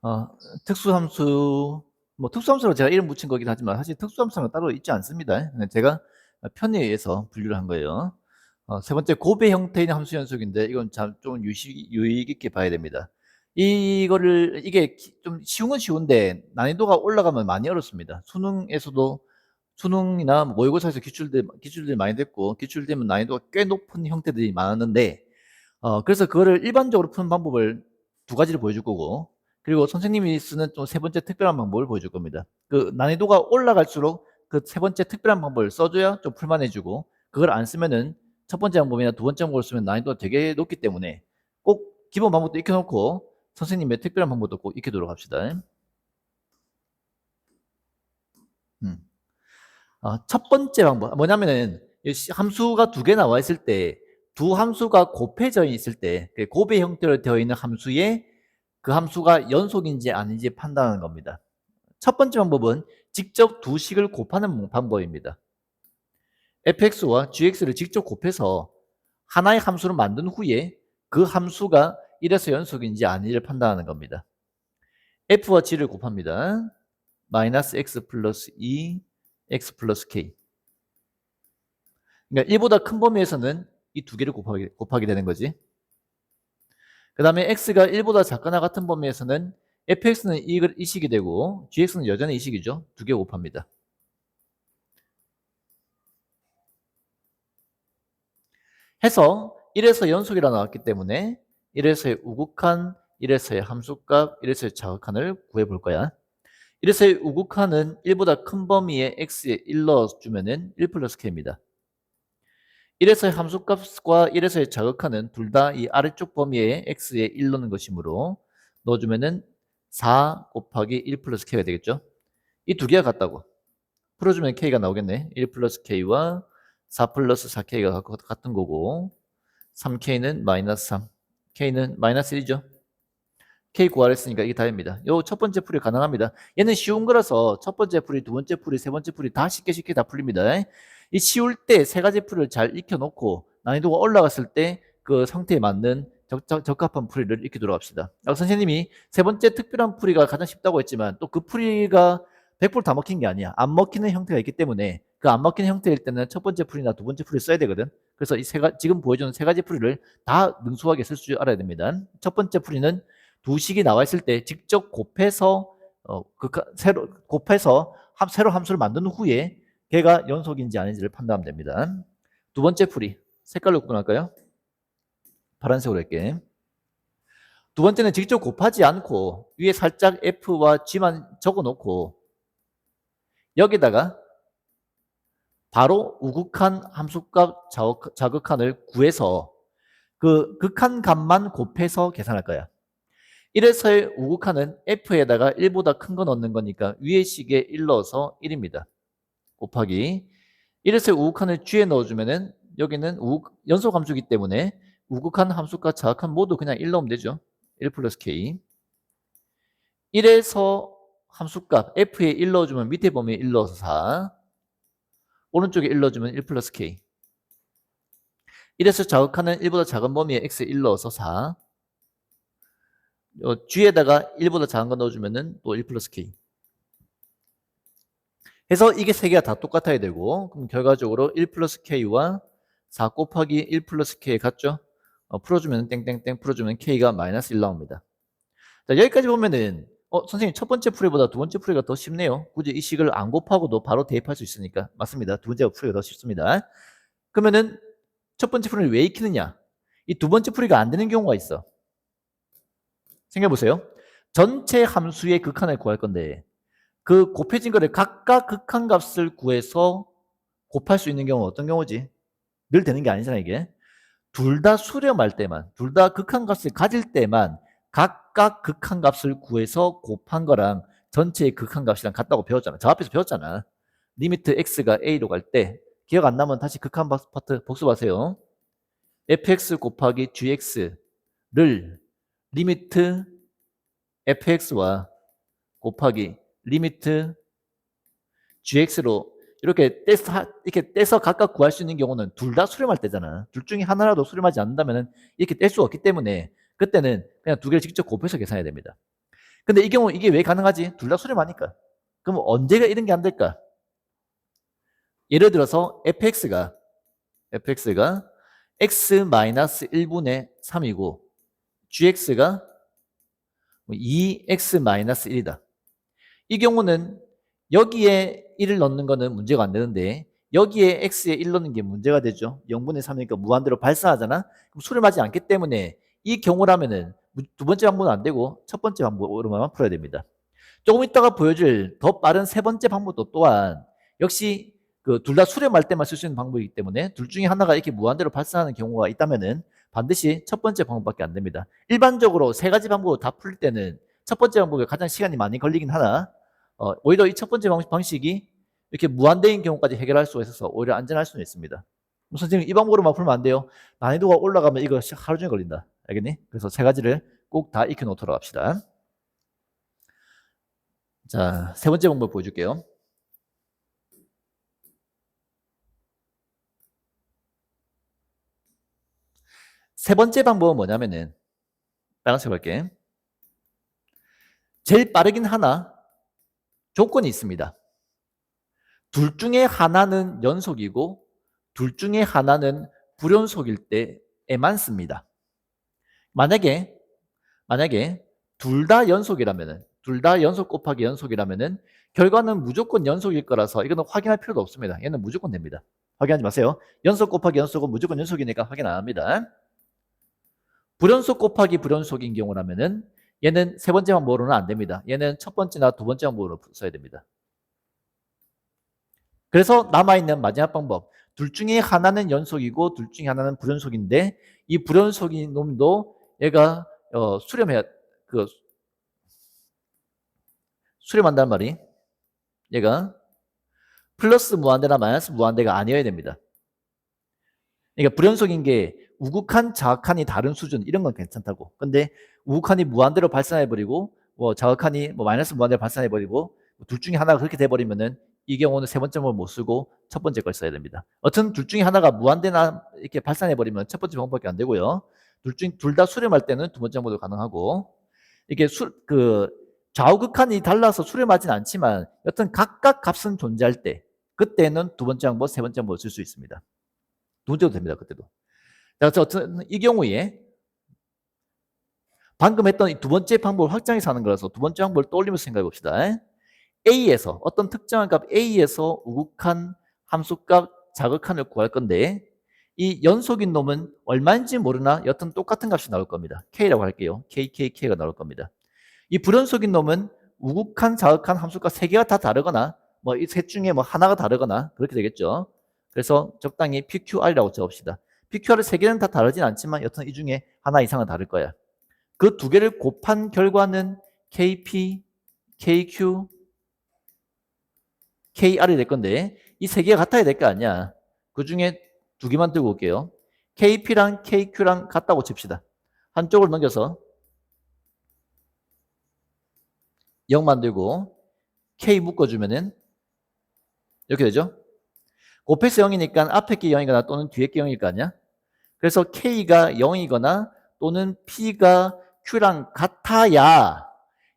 어, 특수함수, 뭐 특수함수로 제가 이름 붙인 거긴 하지만 사실 특수함수는 따로 있지 않습니다. 그냥 제가 편의에 의해서 분류를 한 거예요. 세 번째 고배 형태의 함수 연속인데 이건 좀 유의 깊게 봐야 됩니다. 이게 좀 쉬운 건 쉬운데 난이도가 올라가면 많이 어렵습니다. 수능이나 뭐 모의고사에서 기출들 많이 됐고 기출되면 난이도가 꽤 높은 형태들이 많았는데 그래서 그거를 일반적으로 푸는 방법을 두 가지를 보여줄 거고, 그리고 선생님이 쓰는 좀 세 번째 특별한 방법을 보여줄 겁니다. 그 난이도가 올라갈수록 그 세 번째 특별한 방법을 써줘야 좀 풀만해지고, 그걸 안 쓰면은 첫 번째 방법이나 두 번째 방법을 쓰면 난이도가 되게 높기 때문에 꼭 기본 방법도 익혀놓고 선생님의 특별한 방법도 꼭 익히도록 합시다. 음. 첫 번째 방법 뭐냐면은 함수가 두 개 나와 있을 때 두 함수가 곱해져 있을 때 그 곱의 형태로 되어 있는 함수에 그 함수가 연속인지 아닌지 판단하는 겁니다. 첫 번째 방법은 직접 두 식을 곱하는 방법입니다. fx와 gx를 직접 곱해서 하나의 함수를 만든 후에 그 함수가 1에서 연속인지 아닌지를 판단하는 겁니다. f와 g를 곱합니다. 마이너스 x 플러스 2 x 플러스 k. 그러니까 1보다 큰 범위에서는 이 두 개를 곱하게 되는 거지. 그 다음에 x가 1보다 작거나 같은 범위에서는 fx는 이 식이 되고 gx는 여전히 이 식이죠. 두 개 곱합니다. 해서 1에서 연속이라 나왔기 때문에 1에서의 우극한, 1에서의 함수값, 1에서의 자극한을 구해볼 거야. 1에서의 우극한은 1보다 큰 범위에 x에 1 넣어주면은 1 플러스 k입니다. 1에서의 함수값과 1에서의 자극한은 둘 다 이 아래쪽 범위에 x에 1 넣는 것이므로 넣어주면은 4 곱하기 1 플러스 k가 되겠죠. 이 두 개가 같다고. 풀어주면 k가 나오겠네. 1 플러스 k와 4 플러스 4k가 같은 거고 3k는 마이너스 3, k는 마이너스 1이죠. k 구하라 했으니까 이게 다입니다. 요 첫 번째 풀이 가능합니다. 얘는 쉬운 거라서 첫 번째 풀이, 두 번째 풀이, 세 번째 풀이 다 쉽게 다 풀립니다. 이 쉬울 때 세 가지 풀을 잘 익혀놓고 난이도가 올라갔을 때 그 상태에 맞는 적합한 풀이를 익히도록 합시다. 선생님이 세 번째 특별한 풀이가 가장 쉽다고 했지만 또 그 풀이가 100%다 먹힌 게 아니야. 안 먹히는 형태가 있기 때문에 그 안 먹히는 형태일 때는 첫 번째 풀이나 두 번째 풀을 써야 되거든. 그래서 지금 보여주는 세 가지 풀이를 다 능수하게 쓸 줄 알아야 됩니다. 첫 번째 풀이는 두 식이 나와 있을 때 직접 곱해서 새로 함수를 만든 후에 걔가 연속인지 아닌지를 판단하면 됩니다. 두 번째 풀이 색깔로 구분할까요? 파란색으로 할게. 두 번째는 직접 곱하지 않고 위에 살짝 f와 g만 적어놓고 여기다가 바로 우극한 함수값 자극한을 구해서 그 극한 값만 곱해서 계산할 거야. 1에서의 우극한은 f에다가 1보다 큰 거 넣는 거니까 위의 식에 1 넣어서 1입니다. 곱하기 1에서의 우극한을 g에 넣어주면은 여기는 연속 함수이기 때문에 우극한 함수과 자극한 모두 그냥 1 넣으면 되죠. 1 플러스 k. 1에서 함수값 f에 1 넣어주면 밑에 범위에 1 넣어서 4. 오른쪽에 1 넣어주면 1 플러스 k. 1에서 자극하는 1보다 작은 범위에 x에 1 넣어서 4. g에다가 1보다 작은 거 넣어주면은 또 1 플러스 k. 해서 이게 세 개가 다 똑같아야 되고, 그럼 결과적으로 1 플러스 k와 4 곱하기 1 플러스 k 같죠? 풀어주면 땡땡땡 풀어주면 k가 마이너스 1 나옵니다. 자, 여기까지 보면은 선생님 첫 번째 풀이보다 두 번째 풀이가 더 쉽네요. 굳이 이 식을 안 곱하고도 바로 대입할 수 있으니까. 맞습니다. 두 번째 풀이가 더 쉽습니다. 그러면은 첫 번째 풀이를 왜 익히느냐? 이 두 번째 풀이가 안 되는 경우가 있어. 생각해보세요. 전체 함수의 극한을 구할 건데 그 곱해진 거를 각각 극한값을 구해서 곱할 수 있는 경우는 어떤 경우지? 늘 되는 게 아니잖아 이게. 둘 다 수렴할 때만, 둘 다 극한값을 가질 때만 각각 극한값을 구해서 곱한 거랑 전체의 극한값이랑 같다고 배웠잖아. 저 앞에서 배웠잖아. 리미트 x가 a로 갈 때 기억 안 나면 다시 극한 파트 복습하세요. fx 곱하기 gx를 리미트 fx와 곱하기 리미트 gx로 이렇게 떼서 각각 구할 수 있는 경우는 둘 다 수렴할 때잖아. 둘 중에 하나라도 수렴하지 않는다면 이렇게 뗄 수 없기 때문에 그때는 그냥 두 개를 직접 곱해서 계산해야 됩니다. 근데 이 경우 이게 왜 가능하지? 둘 다 수렴하니까. 그럼 언제가 이런 게 안 될까? 예를 들어서 fx가 x-1분의 3이고 gx가 2x-1이다. 이 경우는 여기에 1을 넣는 거는 문제가 안 되는데 여기에 x에 1 넣는 게 문제가 되죠. 0분의 3이니까 무한대로 발생하잖아. 그럼 수렴하지 않기 때문에 이 경우라면은 두 번째 방법은 안 되고 첫 번째 방법으로만 풀어야 됩니다. 조금 있다가 보여줄 더 빠른 세 번째 방법도 또한 역시 그 둘 다 수렴할 때만 쓸 수 있는 방법이기 때문에 둘 중에 하나가 이렇게 무한대로 발생하는 경우가 있다면은 반드시 첫 번째 방법밖에 안 됩니다. 일반적으로 세 가지 방법을 다 풀 때는 첫 번째 방법에 가장 시간이 많이 걸리긴 하나 오히려 이 첫 번째 방식이 이렇게 무한대인 경우까지 해결할 수가 있어서 오히려 안전할 수는 있습니다. 선생님 이 방법으로만 풀면 안 돼요. 난이도가 올라가면 이거 하루 종일 걸린다. 알겠니? 그래서 세 가지를 꼭 다 익혀 놓도록 합시다. 자, 세 번째 방법 보여줄게요. 세 번째 방법은 뭐냐면은 빨간색 할게. 제일 빠르긴 하나 조건이 있습니다. 둘 중에 하나는 연속이고 둘 중에 하나는 불연속일 때에만 씁니다. 만약에 둘 다 연속이라면은 둘 다 연속 곱하기 연속이라면은 결과는 무조건 연속일 거라서 이거는 확인할 필요도 없습니다. 얘는 무조건 됩니다. 확인하지 마세요. 연속 곱하기 연속은 무조건 연속이니까 확인 안 합니다. 불연속 곱하기 불연속인 경우라면은 얘는 세 번째 방법으로는 안 됩니다. 얘는 첫 번째나 두 번째 방법으로 써야 됩니다. 그래서 남아있는 마지막 방법. 둘 중에 하나는 연속이고 둘 중에 하나는 불연속인데 이 불연속인 놈도 얘가 수렴해야 수렴한단 말이 얘가 플러스 무한대나 마이너스 무한대가 아니어야 됩니다. 그러니까 불연속인 게 우극한, 자극한이 다른 수준 이런 건 괜찮다고. 근데 우극한이 무한대로 발산해버리고 자극한이 마이너스 무한대로 발산해버리고 둘 중에 하나가 그렇게 돼버리면은 이 경우는 세 번째 방법을 못 쓰고 첫 번째 걸 써야 됩니다. 어쨌든 둘 중에 하나가 무한대나 이렇게 발산해버리면 첫 번째 방법밖에 안 되고요. 둘 다 수렴할 때는 두 번째 방법도 가능하고 이게 좌우극한이 달라서 수렴하진 않지만 여튼 각각 값은 존재할 때 그때는 두 번째 방법, 세 번째 방법을 쓸 수 있습니다. 두 번째도 됩니다. 그때도. 그래서 어쨌든 이 경우에 방금 했던 이 두 번째 방법을 확장해서 하는 거라서 두 번째 방법을 떠올리면서 생각해 봅시다. A에서 어떤 특정한 값 A에서 우극한 함수값 자극한을 구할 건데 이 연속인 놈은 얼마인지 모르나 여튼 똑같은 값이 나올 겁니다. K라고 할게요. K가 나올 겁니다. 이 불연속인 놈은 우극한 자극한 함수값 세 개가 다 다르거나 이 셋 중에 하나가 다르거나 그렇게 되겠죠. 그래서 적당히 PQR이라고 적읍시다. PQR의 세 개는 다 다르진 않지만 여튼 이 중에 하나 이상은 다를 거야. 그 두 개를 곱한 결과는 KP, KQ, KR이 될 건데 이 세 개가 같아야 될 거 아니야. 그 중에 두 개만 들고 올게요. KP랑 KQ랑 같다고 칩시다. 한쪽으로 넘겨서 0 만들고 K 묶어주면은 이렇게 되죠. 곱해서 0이니까 앞에 게 0이거나 또는 뒤에 게 0일 거 아니야. 그래서 K가 0이거나 또는 P가 Q랑 같아야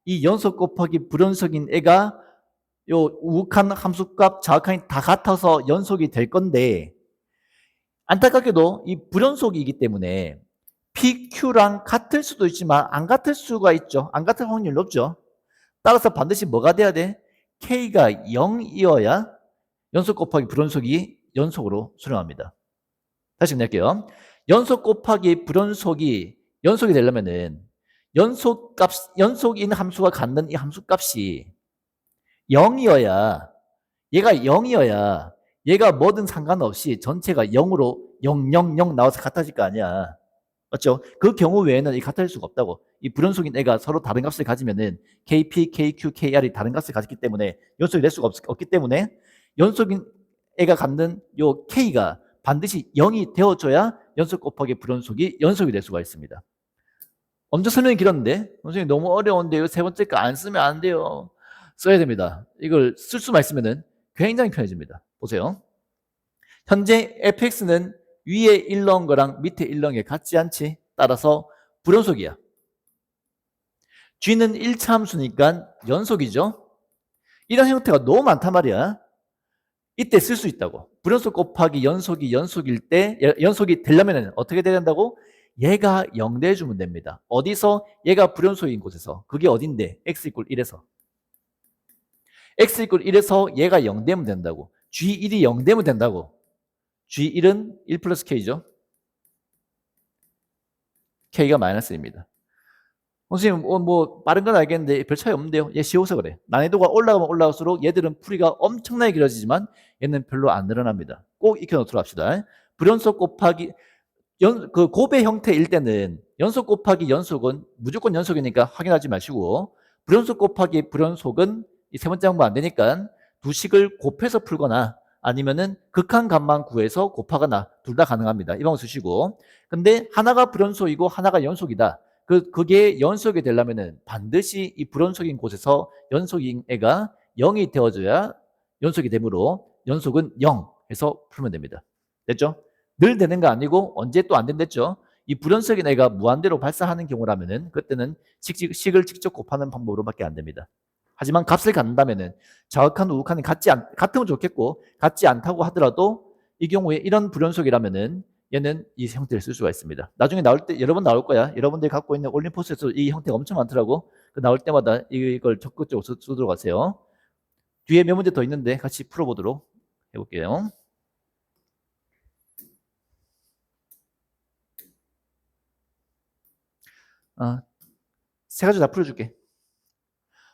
이 연속 곱하기 불연속인 애가 요 우극한 함수값 자극한이 다 같아서 연속이 될 건데 안타깝게도 이 불연속이기 때문에 PQ랑 같을 수도 있지만 안 같을 수가 있죠. 안 같을 확률이 높죠. 따라서 반드시 뭐가 돼야 돼? K가 0이어야 연속 곱하기 불연속이 연속으로 수렴합니다. 다시 정리할게요. 연속 곱하기 불연속이 연속이 되려면은 연속인 함수가 갖는 이 함수값이 0이어야 얘가 뭐든 상관없이 전체가 0으로 0, 0, 0 나와서 같아질 거 아니야. 맞죠? 그 경우 외에는 이 같아질 수가 없다고. 이 불연속인 애가 서로 다른 값을 가지면은 KP, KQ, KR이 다른 값을 가졌기 때문에 연속이 될 수가 없기 때문에 연속인 애가 갖는 요 K가 반드시 0이 되어줘야 연속 곱하기 불연속이 연속이 될 수가 있습니다. 엄청 설명이 길었는데 선생님 너무 어려운데요. 세 번째 거 안 쓰면 안 돼요. 써야 됩니다. 이걸 쓸 수만 있으면 굉장히 편해집니다. 보세요. 현재 fx는 위에 1 넣은 거랑 밑에 1 넣은 게 같지 않지? 따라서 불연속이야. G는 1차 함수니까 연속이죠. 이런 형태가 너무 많단 말이야. 이때 쓸 수 있다고. 불연속 곱하기 연속이 연속일 때, 연속이 되려면 어떻게 돼야 된다고? 얘가 0 돼주면 됩니다. 어디서? 얘가 불연속인 곳에서. 그게 어딘데? x = 1에서. x = 1에서 얘가 0 되면 된다고. G1이 0 되면 된다고. G1은 1 플러스 K죠. K가 마이너스입니다. 선생님 뭐 빠른 건 알겠는데 별 차이 없는데요. 얘 쉬워서 그래. 난이도가 올라가면 올라갈수록 얘들은 풀이가 엄청나게 길어지지만 얘는 별로 안 늘어납니다. 꼭 익혀놓도록 합시다. 불연속 곱하기 그 곱의 형태일 때는 연속 곱하기 연속은 무조건 연속이니까 확인하지 마시고, 불연속 곱하기 불연속은 이 세 번째 항목 안 되니까 두 식을 곱해서 풀거나 아니면은 극한값만 구해서 곱하거나 둘 다 가능합니다. 이 방법 쓰시고. 근데 하나가 불연속이고 하나가 연속이다. 그게 연속이 되려면은 반드시 이 불연속인 곳에서 연속인 애가 0이 되어줘야 연속이 되므로 연속은 0 해서 풀면 됩니다. 됐죠? 늘 되는 거 아니고 언제 또 안 된댔죠? 이 불연속인 애가 무한대로 발생하는 경우라면은 그때는 식을 직접 곱하는 방법으로밖에 안 됩니다. 하지만 값을 갖는다면은 정확한 우극한이 같으면 좋겠고 같지 않다고 하더라도 이 경우에 이런 불연속이라면은 얘는 이 형태를 쓸 수가 있습니다. 나중에 나올 때 여러 번 나올 거야. 여러분들이 갖고 있는 올림포스에서 이 형태가 엄청 많더라고. 그 나올 때마다 이걸 적극적으로 쓰도록 하세요. 뒤에 몇 문제 더 있는데 같이 풀어보도록 해볼게요. 세 가지 다 풀어줄게.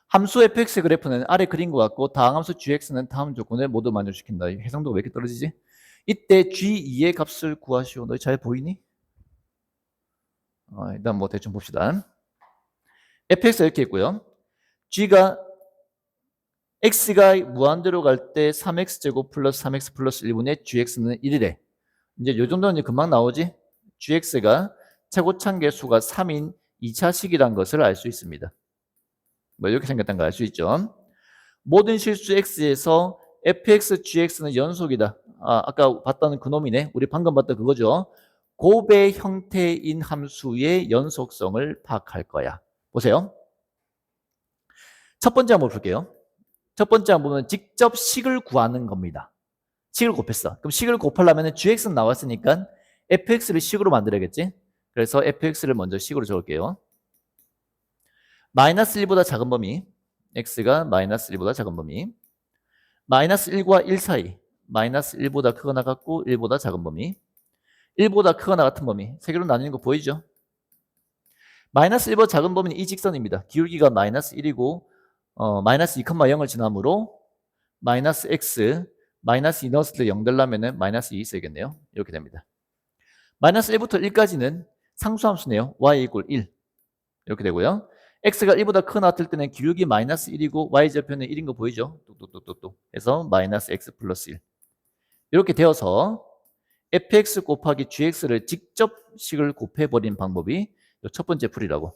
함수 fx 그래프는 아래 그린 것 같고 다항함수 gx는 다음 조건을 모두 만족시킨다. 해상도가 왜 이렇게 떨어지지? 이때 g2의 값을 구하시오. 너희 잘 보이니? 일단 뭐 대충 봅시다. fx가 이렇게 있고요. x가 무한대로 갈 때 3x제곱 플러스 3x 플러스 1분의 gx는 1이래. 이제 요 정도는 금방 나오지? gx가 최고차계수가 3인 2차식이란 것을 알 수 있습니다. 뭐 이렇게 생겼다는 걸 알 수 있죠. 모든 실수 x에서 fx, gx는 연속이다. 아까 봤던 그놈이네. 우리 방금 봤던 그거죠. 곱의 형태인 함수의 연속성을 파악할 거야. 보세요. 첫 번째 한번 볼게요. 첫 번째 한번 보면 직접 식을 구하는 겁니다. 식을 곱했어. 그럼 식을 곱하려면 gx는 나왔으니까 fx를 식으로 만들어야겠지. 그래서 fx를 먼저 식으로 적을게요. 마이너스 1보다 작은 범위, x가 마이너스 1보다 작은 범위, 마이너스 1과 1 사이, 마이너스 1보다 크거나 같고 1보다 작은 범위, 1보다 크거나 같은 범위, 세 개로 나뉘는 거 보이죠? 마이너스 1보다 작은 범위는 이 직선입니다. 기울기가 마이너스 1이고 마이너스 2,0을 지나므로 마이너스 x, 마이너스 2 넣었을 때 0 되려면 마이너스 2 있어야겠네요. 이렇게 됩니다. 마이너스 1부터 1까지는 상수함수네요. y = 1 이렇게 되고요. x가 1보다 크거나 같을 때는 기울기 마이너스 1이고 y절편은 1인 거 보이죠? 뚝뚝뚝뚝뚝 해서 마이너스 x 플러스 1 이렇게 되어서 fx 곱하기 gx를 직접 식을 곱해버린 방법이 첫 번째 풀이라고.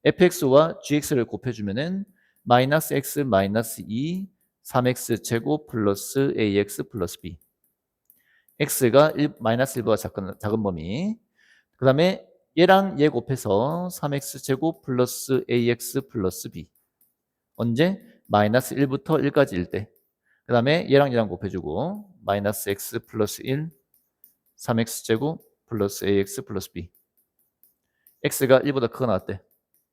fx와 gx를 곱해주면은 마이너스 x 마이너스 2 3x 제곱 플러스 ax 플러스 b x가 마이너스 1보다 작은 범위 그 다음에 얘랑 얘 곱해서 3x 제곱 플러스 ax 플러스 b 언제? 마이너스 1부터 1까지일 때. 그 다음에 얘랑 곱해주고 마이너스 x 플러스 1 3x 제곱 플러스 ax 플러스 b x가 1보다 크거나 같대.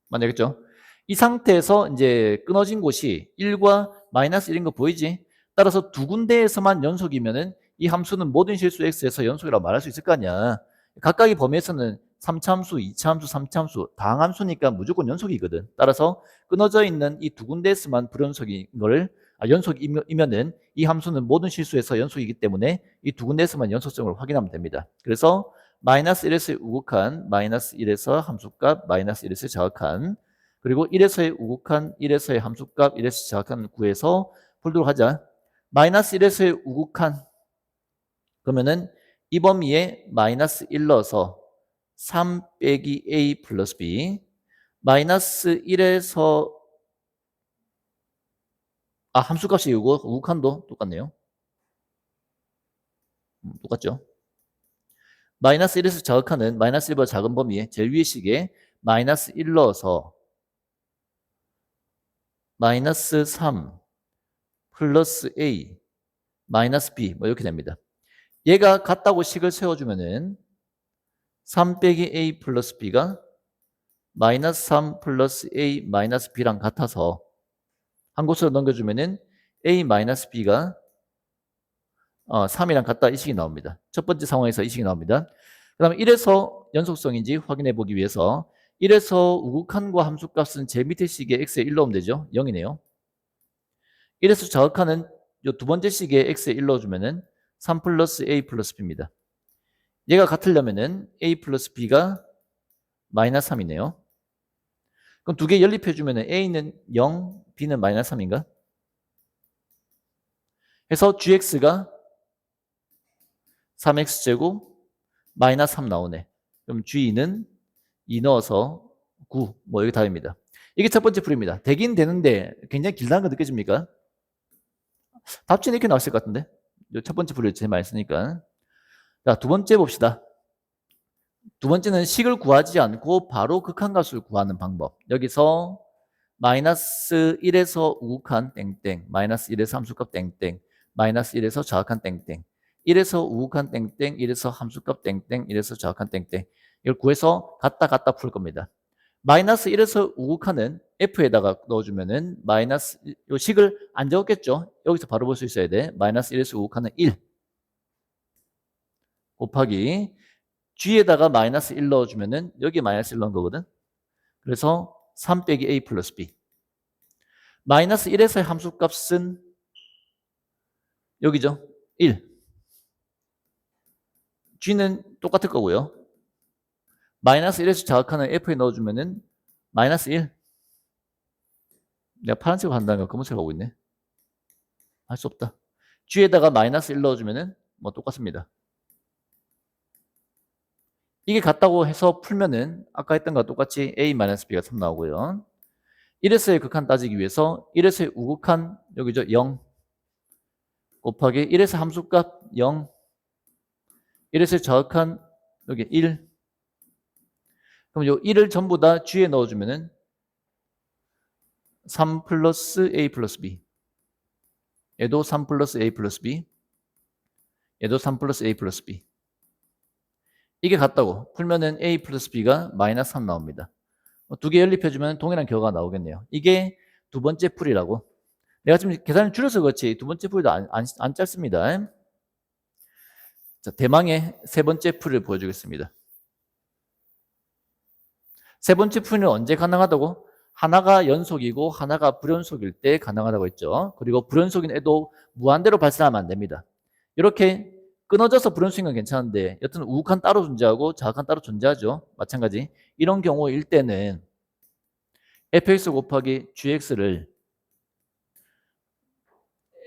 맞냐겠죠? 이 상태에서 이제 끊어진 곳이 1과 마이너스 1인 거 보이지? 따라서 두 군데에서만 연속이면은 이 함수는 모든 실수 x에서 연속이라고 말할 수 있을 거 아니야. 각각의 범위에서는 3차함수, 2차함수, 3차함수 다항함수니까 무조건 연속이거든. 따라서 끊어져 있는 이 두 군데에서만 불연속인 걸 연속이면은 이 함수는 모든 실수에서 연속이기 때문에 이 두 군데에서만 연속성을 확인하면 됩니다. 그래서 마이너스 1에서의 우극한, 마이너스 1에서 함수값, 마이너스 1에서의 자극한 그리고 1에서의 우극한, 1에서의 함수값, 1에서의 자극한 구해서 풀도록 하자. 마이너스 1에서의 우극한 그러면은 이 범위에 마이너스 1 넣어서 3 빼기 a 플러스 b 마이너스 1에서 함수값이 이거 우극한도 똑같네요. 똑같죠? 마이너스 1에서 자극하는 마이너스 1보다 작은 범위에 제일 위의 식에 마이너스 1 넣어서 마이너스 3 플러스 A 마이너스 B 뭐 이렇게 됩니다. 얘가 같다고 식을 세워주면은 3 빼기 A 플러스 B가 마이너스 3 플러스 A 마이너스 B랑 같아서 한 곳으로 넘겨주면은 A 마이너스 B가 3이랑 같다 이 식이 나옵니다. 첫 번째 상황에서 이 식이 나옵니다. 그 다음에 1에서 연속성인지 확인해 보기 위해서 1에서 우극한과 함수값은 제 밑에 식에 x에 1 넣으면 되죠. 0이네요. 1에서 좌극한은 이 두 번째 식에 x에 1 넣어주면은 3 플러스 a 플러스 b입니다. 얘가 같으려면은 a 플러스 b가 마이너스 3이네요. 그럼 두 개 연립해주면은 a는 0, b는 마이너스 3인가? 해서 gx가 3x제곱 마이너스 3 나오네. 그럼 g는 2 넣어서 9. 뭐 여기 답입니다. 이게 첫 번째 풀입니다. 되긴 되는데 굉장히 길다는 거 느껴집니까? 답지는 이렇게 나왔을 것 같은데. 첫 번째 풀을 제일 많이 쓰니까. 자, 두 번째 봅시다. 두 번째는 식을 구하지 않고 바로 극한값을 구하는 방법. 여기서 마이너스 1에서 우극한 땡땡, 마이너스 1에서 함수값 땡땡, 마이너스 1에서 좌극한 땡땡, 1에서 우극한 땡땡, 1에서 함수값 땡땡, 1에서 좌극한 땡땡. 이걸 구해서 갖다 풀 겁니다. 마이너스 1에서 우극한은 F에다가 넣어주면은 마이너스, 요 식을 안 적었겠죠? 여기서 바로 볼 수 있어야 돼. 마이너스 1에서 우극한은 1 곱하기 G에다가 마이너스 1 넣어주면은 여기에 마이너스 1 넣은 거거든. 그래서 3 빼기 A 플러스 B. 마이너스 1에서의 함수값은 여기죠. 1. G는 똑같을 거고요. 마이너스 1에서 자극하는 F에 넣어주면은 마이너스 1. 내가 파란색으로 한다는 거 검은색으로 하고 있네. 할 수 없다. G에다가 마이너스 1 넣어주면은 뭐 똑같습니다. 이게 같다고 해서 풀면은 아까 했던 거와 똑같이 A-B가 3 나오고요. 1에서의 극한 따지기 위해서 1에서의 우극한 여기죠. 0 곱하기 1에서 함수값 0 1에서의 좌극한 여기 1 그럼 요 1을 전부 다 G에 넣어주면은 3 플러스 A 플러스 B 얘도 3 플러스 A 플러스 B 얘도 3 플러스 A 플러스 B 이게 같다고 풀면은 A 플러스 B가 마이너스 3 나옵니다. 두 개 연립해주면 동일한 결과가 나오겠네요. 이게 두 번째 풀이라고. 내가 지금 계산을 줄여서 그렇지 두 번째 풀도 안 짧습니다. 자, 대망의 세 번째 풀을 보여주겠습니다. 세 번째 풀이는 언제 가능하다고? 하나가 연속이고 하나가 불연속일 때 가능하다고 했죠. 그리고 불연속인 애도 무한대로 발생하면 안 됩니다. 이렇게 끊어져서 불연속인 건 괜찮은데 여튼 우극한 따로 존재하고 좌극한 따로 존재하죠. 마찬가지. 이런 경우일 때는 fx 곱하기 gx를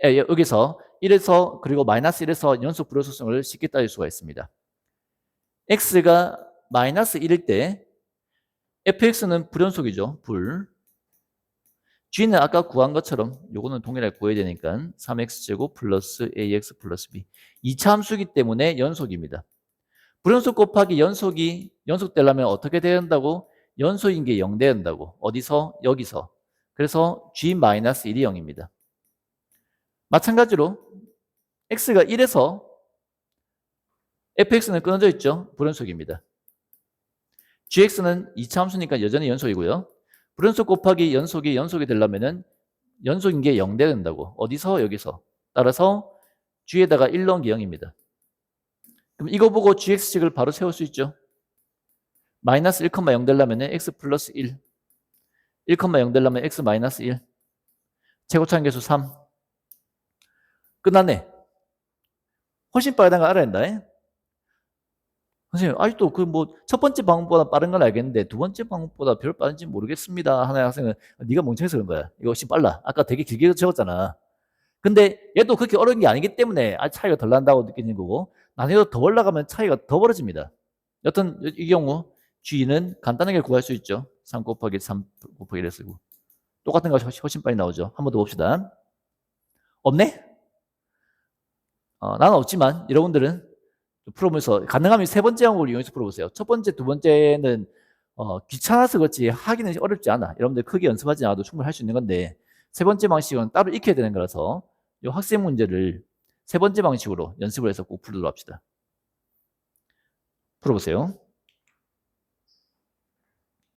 여기서 1에서 그리고 마이너스 1에서 연속 불연속성을 쉽게 따질 수가 있습니다. x가 마이너스 1일 때 fx는 불연속이죠. 불. g는 아까 구한 것처럼 요거는 동일하게 구해야 되니까 3x제곱 플러스 ax 플러스 b 2차 함수이기 때문에 연속입니다. 불연속 곱하기 연속이 연속되려면 어떻게 돼야 한다고? 연속인 게 0 돼야 한다고. 어디서? 여기서. 그래서 g-1이 0입니다. 마찬가지로 x가 1에서 fx는 끊어져 있죠. 불연속입니다. gx는 2차 함수니까 여전히 연속이고요. 불연속 곱하기 연속이 되려면은 연속인 게 0 돼야 된다고. 어디서? 여기서. 따라서 g에다가 1 넣은 게 0입니다. 그럼 이거 보고 gx식을 바로 세울 수 있죠. 마이너스 1,0 되려면 x 플러스 1 1,0 되려면 x 마이너스 1 최고차항계수 3 끝났네. 훨씬 빠르다는 걸 알아야 된다. 선생님 아직도 그 뭐 첫 번째 방법보다 빠른 건 알겠는데 두 번째 방법보다 별 빠른지 모르겠습니다 하는 학생은 네가 멍청해서 그런 거야. 이거 훨씬 빨라. 아까 되게 길게 적었잖아. 근데 얘도 그렇게 어려운 게 아니기 때문에 차이가 덜 난다고 느끼는 거고 나중에 더 올라가면 차이가 더 벌어집니다. 여튼 이 경우 G는 간단하게 구할 수 있죠. 3 곱하기 3 곱하기 1을 쓰고 똑같은 거 훨씬 빨리 나오죠. 한 번 더 봅시다. 없네? 나는 없지만 여러분들은 풀어보면서 가능하면 세 번째 항목을 이용해서 풀어보세요. 첫 번째, 두 번째는 귀찮아서 그렇지 하기는 어렵지 않아. 여러분들 크게 연습하지 않아도 충분히 할 수 있는 건데 세 번째 방식은 따로 익혀야 되는 거라서 이 학생 문제를 세 번째 방식으로 연습을 해서 꼭 풀도록 합시다. 풀어보세요.